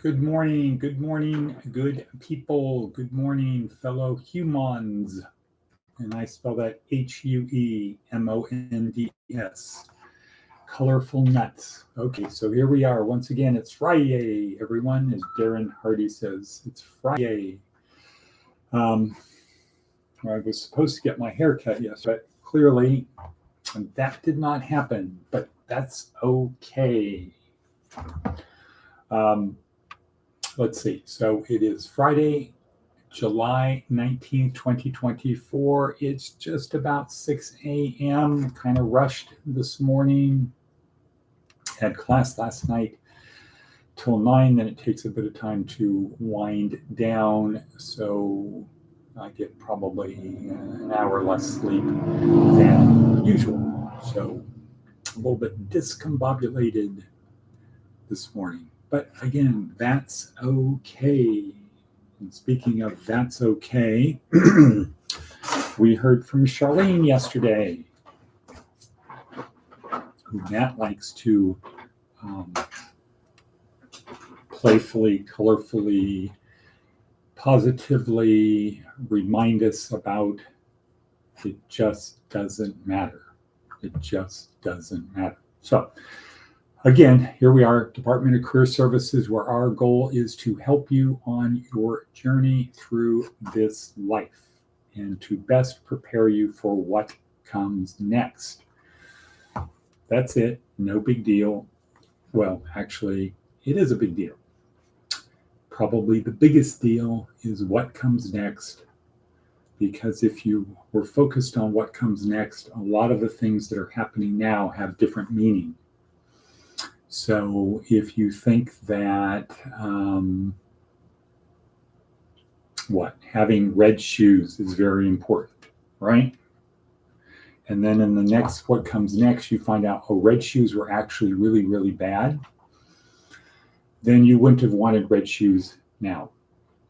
Good morning, good people. Good morning, fellow humans. And I spell that Huemonds. Colorful nuts. Okay, so here we are. Once again, it's Fri-yeah, everyone, as Darren Hardy says. It's Fri-yeah. Um, I was supposed to get my hair cut yesterday, but clearly that did not happen, but that's okay. Um, let's see. So it is Friday, July 19th, 2024. It's just about 6 a.m. Kind of rushed this morning. Had class last night till 9, then it takes a bit of time to wind down. So I get probably an hour less sleep than usual. So a little bit discombobulated this morning. But again, that's okay. And speaking of that's okay, we heard from Charlene yesterday, who Matt likes to playfully, colorfully, positively remind us about it just doesn't matter. It just doesn't matter. So again, here we are, Department of Career Services, where our goal is to help you on your journey through this life and to best prepare you for what comes next. That's it. No big deal. Well, actually, it is a big deal. Probably the biggest deal is what comes next, because if you were focused on what comes next, a lot of the things that are happening now have different meaning. So if you think that having red shoes is very important, right? And then in the next, what comes next, you find out, red shoes were actually really, really bad. Then you wouldn't have wanted red shoes now.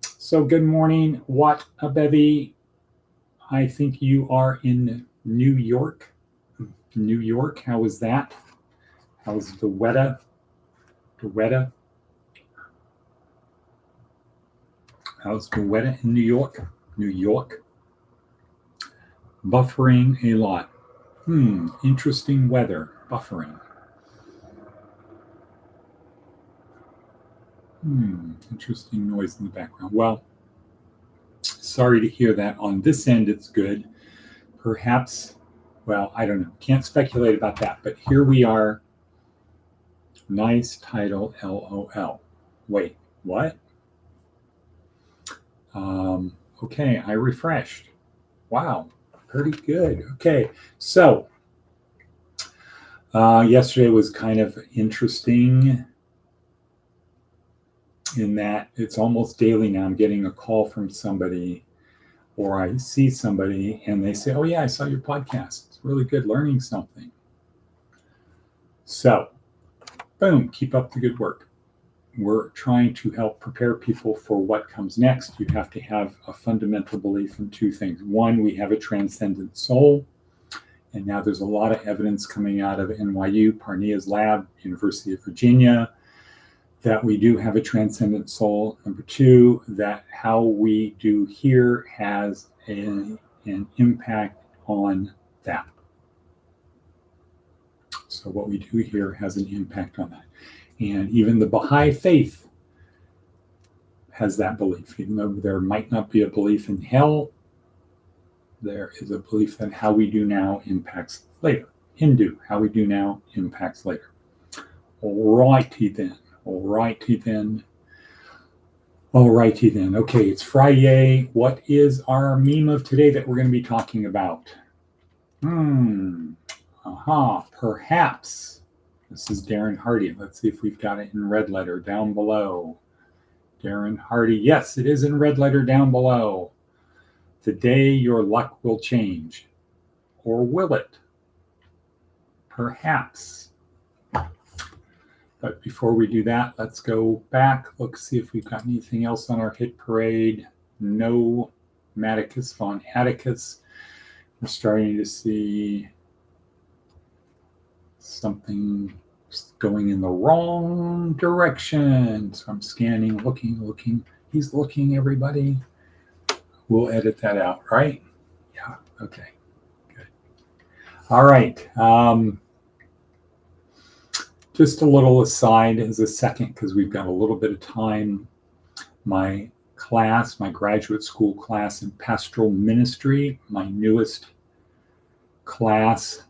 So good morning, what a bevy. I think you are in New York. New York, how is that? How's the weather? How's the weather in New York? New York. Buffering a lot. Interesting weather. Buffering. Interesting noise in the background. Well, sorry to hear that. On this end, it's good. Perhaps, well, I don't know. Can't speculate about that. But here we are. Nice title, LOL. Wait, what? Okay, I refreshed. Wow, pretty good. Okay, so yesterday was kind of interesting in that it's almost daily now. I'm getting a call from somebody, or I see somebody and they say, "Oh yeah, I saw your podcast. It's really good, learning something." So, boom, keep up the good work. We're trying to help prepare people for what comes next. You have to have a fundamental belief in two things. One, we have a transcendent soul. And now there's a lot of evidence coming out of NYU, Parnia's lab, University of Virginia, that we do have a transcendent soul. Number two, that how we do here has an impact on that. So what we do here has an impact on that. And even the Baha'i faith has that belief. Even though there might not be a belief in hell, there is a belief that how we do now impacts later. Hindu, how we do now impacts later. Alrighty then. Okay, it's Fri-yeah. What is our meme of today that we're going to be talking about? Perhaps. This is Darren Hardy. Let's see if we've got it in red letter down below. Darren Hardy. Yes, it is in red letter down below. The day your luck will change. Or will it? Perhaps. But before we do that, let's go back. Look, see if we've got anything else on our hit parade. No Maticus von Atticus. We're starting to see something going in the wrong direction. So I'm scanning, looking. He's looking, everybody. We'll edit that out, right? Yeah, okay, good. All right. Just a little aside as a second, because we've got a little bit of time. My class, my graduate school class in pastoral ministry, my newest class,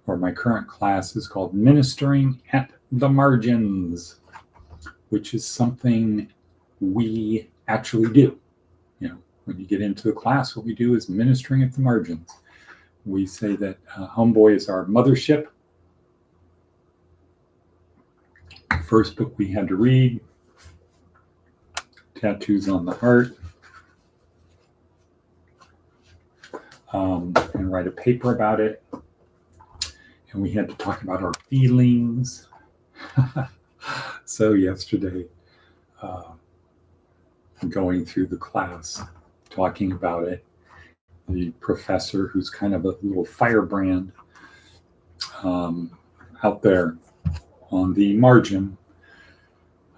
or my current class, is called Ministering at the Margins, which is something we actually do. You know, when you get into the class, what we do is ministering at the margins. We say that Homeboy is our mothership. First book we had to read, Tattoos on the Heart, and write a paper about it. And we had to talk about our feelings. So yesterday, going through the class, talking about it, the professor, who's kind of a little firebrand out there on the margin,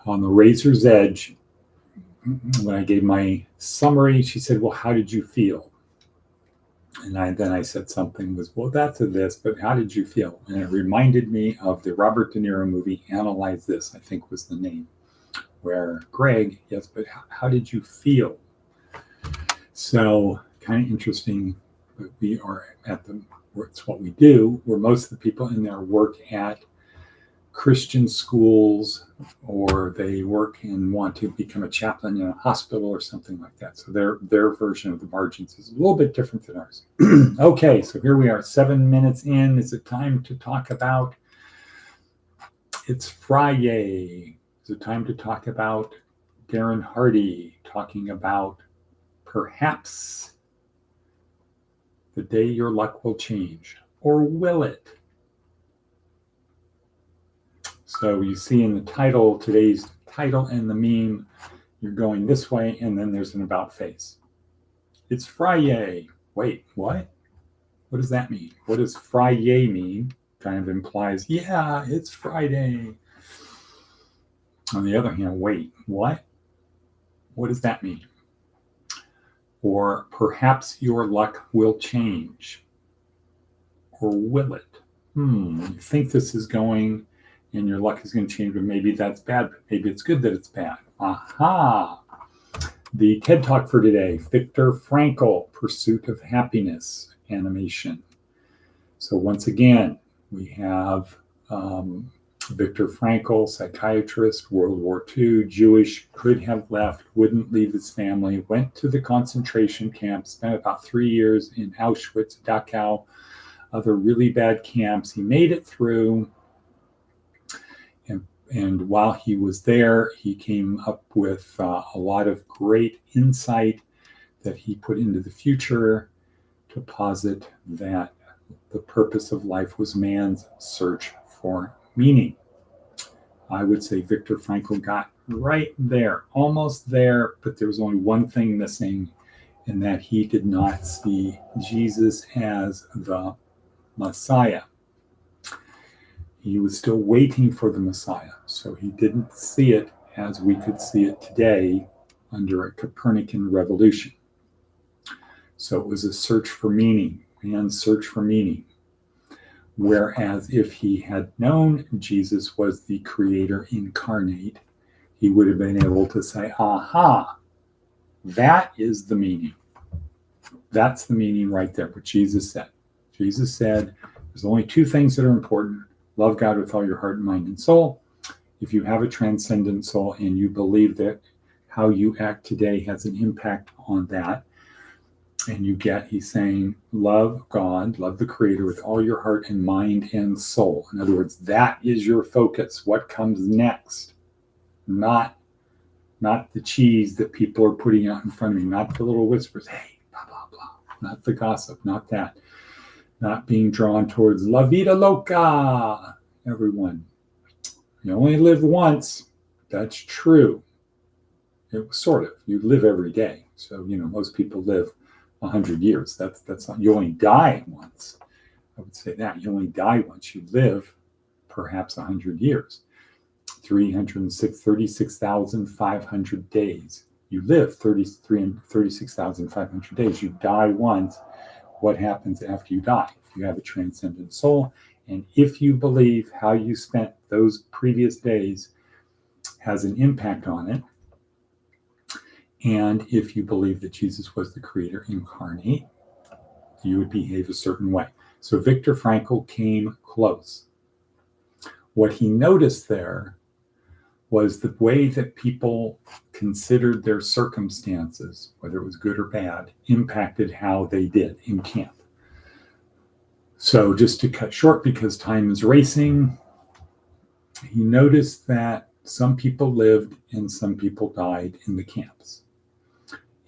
on the razor's edge, when I gave my summary, she said, well, how did you feel? And then I said something was, well, that's a this, but how did you feel? And it reminded me of the Robert De Niro movie, Analyze This, I think was the name, where Greg, yes, but how did you feel? So kind of interesting, but we are at it's what we do, where most of the people in there work at Christian schools, or they work and want to become a chaplain in a hospital or something like that. So their version of the margins is a little bit different than ours. Okay, so here we are, 7 minutes in. Is it time to talk about, it's Fri-yeah. Is it time to talk about Darren Hardy talking about perhaps the day your luck will change, or will it? So you see in the title, today's title and the meme, you're going this way, and then there's an about face. It's Fri-yeah. Wait, what? What does that mean? What does Fri-yeah mean? Kind of implies, yeah, it's Friday. On the other hand, wait, what? What does that mean? Or perhaps your luck will change. Or will it? You think this is going and your luck is going to change, but maybe that's bad, but maybe it's good that it's bad. Aha! The TED Talk for today, Viktor Frankl, Pursuit of Happiness, animation. So once again, we have Viktor Frankl, psychiatrist, World War II, Jewish, could have left, wouldn't leave his family, went to the concentration camp, spent about 3 years in Auschwitz, Dachau, other really bad camps. He made it through. And while he was there, he came up with a lot of great insight that he put into the future to posit that the purpose of life was man's search for meaning. I would say Viktor Frankl got right there, almost there, but there was only one thing missing, in that he did not see Jesus as the Messiah. He was still waiting for the Messiah, so he didn't see it as we could see it today under a Copernican revolution. So it was a search for meaning, man's search for meaning. Whereas if he had known Jesus was the creator incarnate, he would have been able to say, aha, that is the meaning. That's the meaning right there, what Jesus said. Jesus said, there's only two things that are important. Love God with all your heart, mind, and soul. If you have a transcendent soul and you believe that how you act today has an impact on that, and he's saying, love God, love the Creator with all your heart and mind and soul. In other words, that is your focus. What comes next? Not the cheese that people are putting out in front of me, not the little whispers, hey, blah, blah, blah. Not the gossip, not that. Not being drawn towards la vida loca, everyone. You only live once. That's true. It was sort of. You live every day. So, most people live 100 years. That's not, you only die once. I would say that. You only die once. You live perhaps 100 years. 36,500 days. You live 36,500 days. You die once. What happens after you die? If you have a transcendent soul, and if you believe how you spent those previous days has an impact on it, and if you believe that Jesus was the creator incarnate, you would behave a certain way. So Viktor Frankl came close. What he noticed there was the way that people considered their circumstances, whether it was good or bad, impacted how they did in camp. So just to cut short, because time is racing, he noticed that some people lived and some people died in the camps.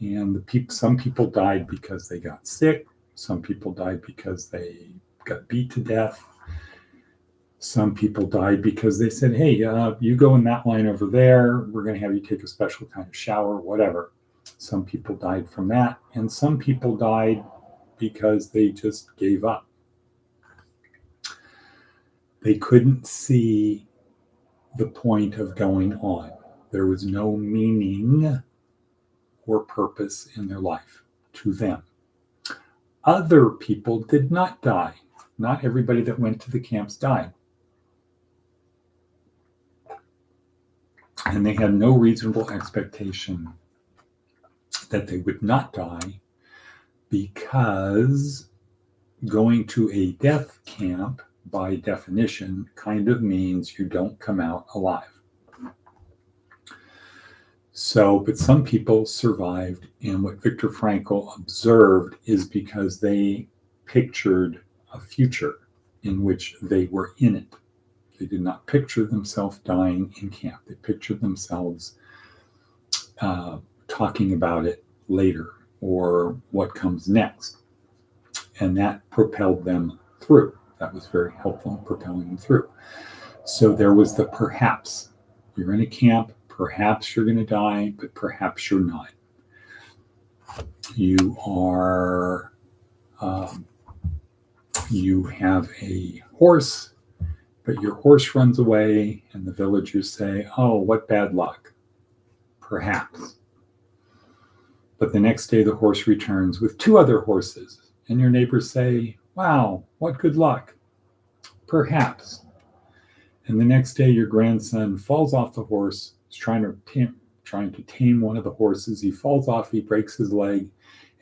And some people died because they got sick. Some people died because they got beat to death. Some people died because they said, hey, you go in that line over there. We're going to have you take a special kind of shower, whatever. Some people died from that. And some people died because they just gave up. They couldn't see the point of going on. There was no meaning or purpose in their life to them. Other people did not die. Not everybody that went to the camps died. And they had no reasonable expectation that they would not die, because going to a death camp, by definition, kind of means you don't come out alive. So, but some people survived, and what Viktor Frankl observed is because they pictured a future in which they were in it. They did not picture themselves dying in camp. They pictured themselves talking about it later, or what comes next. And that propelled them through. That was very helpful in propelling them through. So there was the perhaps. You're in a camp, perhaps you're going to die, but perhaps you're not. You are, you have a horse, but your horse runs away, and the villagers say, oh, what bad luck. Perhaps. But the next day the horse returns with 2 other horses, and your neighbors say, wow, what good luck. Perhaps. And the next day your grandson falls off the horse, is trying to tame one of the horses. He falls off, he breaks his leg,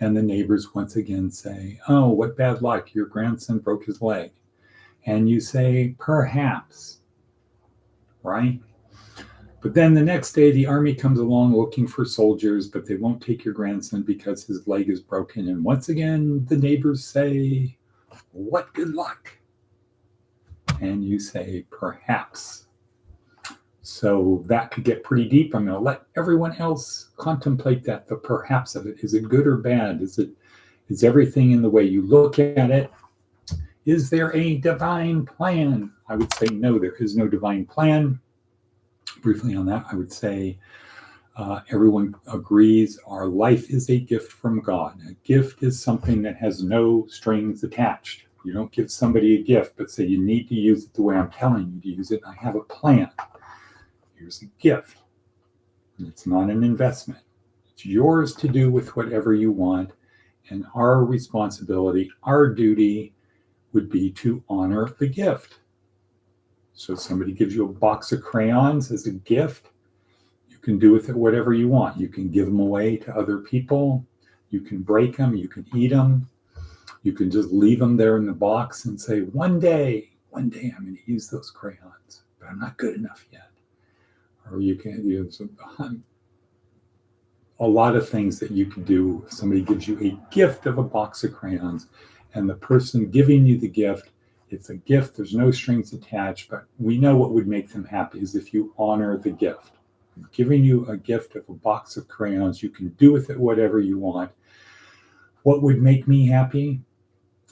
and the neighbors once again say, oh, what bad luck, your grandson broke his leg. And you say, perhaps, right? But then the next day, the army comes along looking for soldiers, but they won't take your grandson because his leg is broken. And once again, the neighbors say, what good luck. And you say, perhaps. So that could get pretty deep. I'm going to let everyone else contemplate that, the perhaps of it. Is it good or bad? Is everything in the way you look at it? Is there a divine plan? I would say no, there is no divine plan. Briefly on that, I would say everyone agrees our life is a gift from God. A gift is something that has no strings attached. You don't give somebody a gift, but say you need to use it the way I'm telling you to use it. I have a plan. Here's a gift. And it's not an investment. It's yours to do with whatever you want. And our responsibility, our duty would be to honor the gift. So if somebody gives you a box of crayons as a gift, you can do with it whatever you want. You can give them away to other people. You can break them. You can eat them. You can just leave them there in the box and say, one day I'm going to use those crayons, but I'm not good enough yet. Or you can use a lot of things that you can do. If somebody gives you a gift of a box of crayons, and the person giving you the gift, it's a gift, there's no strings attached, but we know what would make them happy is if you honor the gift. I'm giving you a gift of a box of crayons. You can do with it whatever you want. What would make me happy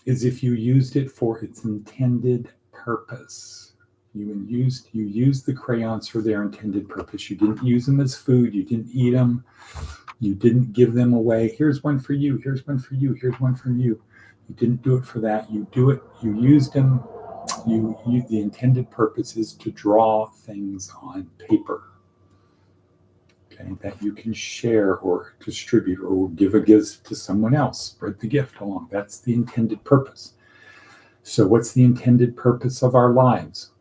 is if you used it for its intended purpose. You used the crayons for their intended purpose. You didn't use them as food. You didn't eat them. You didn't give them away. Here's one for you. Here's one for you. Here's one for you. You didn't do it for that. You used them The intended purpose is to draw things on paper, okay, that you can share or distribute or give a gift to someone else, spread the gift along. That's the intended purpose. So what's the intended purpose of our lives?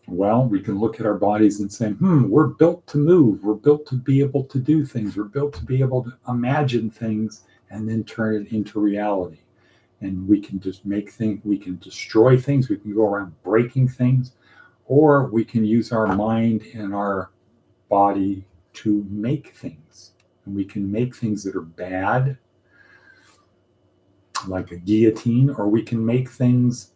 Well, we can look at our bodies and say, we're built to move. We're built to be able to do things. We're built to be able to imagine things and then turn it into reality. And we can just make things, we can destroy things, we can go around breaking things, or we can use our mind and our body to make things. And we can make things that are bad, like a guillotine, or we can make things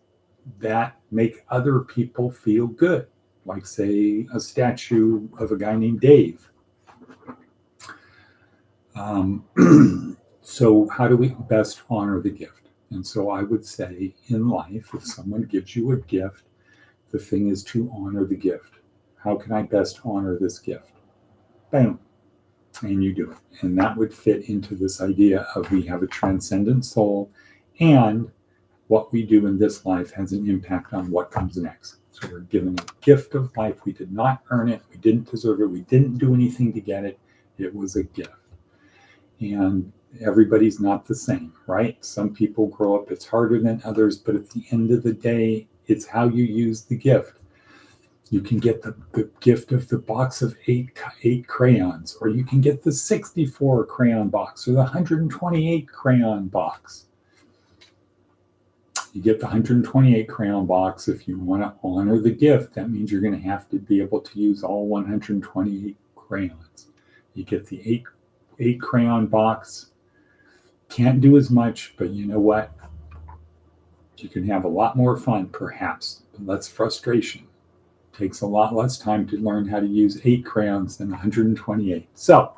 that make other people feel good, like, say, a statue of a guy named Dave. So how do we best honor the gift? And so I would say in life, if someone gives you a gift, the thing is to honor the gift. How can I best honor this gift? Bam. And you do it. And that would fit into this idea of we have a transcendent soul, and what we do in this life has an impact on what comes next. So we're given a gift of life. We did not earn it. We didn't deserve it. We didn't do anything to get it. It was a gift. And everybody's not the same, right? Some people grow up, it's harder than others, but at the end of the day, it's how you use the gift. You can get the gift of the box of eight crayons, or you can get the 64 crayon box or the 128 crayon box. You get the 128 crayon box if you want to honor the gift. That means you're going to have to be able to use all 128 crayons. You get the eight crayon box. Can't do as much, but you know what? You can have a lot more fun, perhaps, but less frustration. It takes a lot less time to learn how to use 8 crayons than 128. So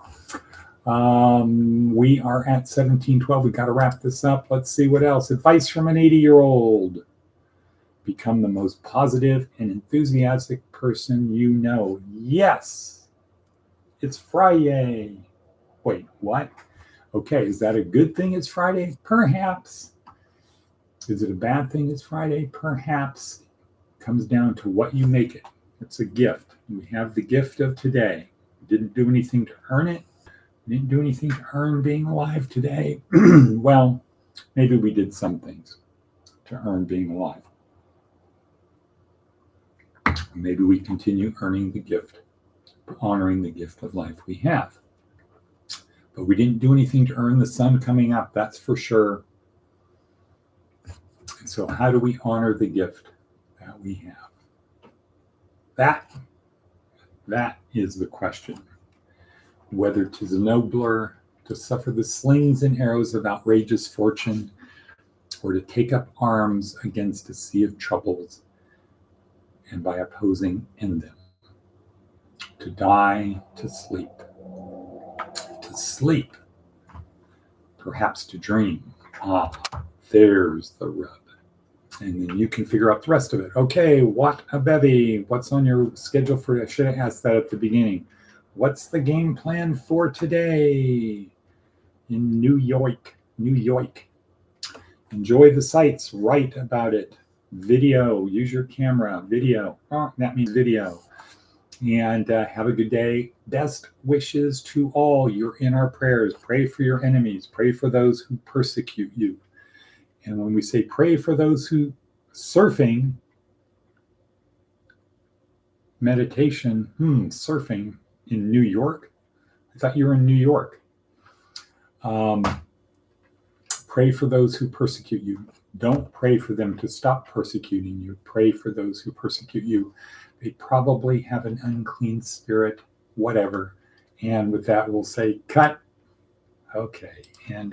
we are at 17:12. We got to wrap this up. Let's see what else. Advice from an 80-year-old. Become the most positive and enthusiastic person you know. Yes, it's Fri-yeah. Wait, what? Okay, is that a good thing it's Friday? Perhaps. Is it a bad thing it's Friday? Perhaps. It comes down to what you make it. It's a gift. We have the gift of today. We didn't do anything to earn it. We didn't do anything to earn being alive today. Well, maybe we did some things to earn being alive. Maybe we continue earning the gift, honoring the gift of life we have. But we didn't do anything to earn the sun coming up, that's for sure. And so how do we honor the gift that we have? That is the question. Whether 'tis nobler to suffer the slings and arrows of outrageous fortune, or to take up arms against a sea of troubles, and by opposing end them. To die, to sleep. To sleep, perhaps to dream. There's the rub. And then you can figure out the rest of it. Okay, what a bevy. What's on your schedule for, I should have asked that at the beginning. What's the game plan for today in New York? New York. Enjoy the sights, write about it. Video, use your camera, video. That means video. And have a good day. Best wishes to all. You're in our prayers. Pray for your enemies. Pray for those who persecute you. And when we say pray for those who surfing, meditation, surfing in New York. I thought you were in New York. Pray for those who persecute you. Don't pray for them to stop persecuting you. Pray for those who persecute you. They probably have an unclean spirit, whatever. And with that, we'll say, cut. Okay, and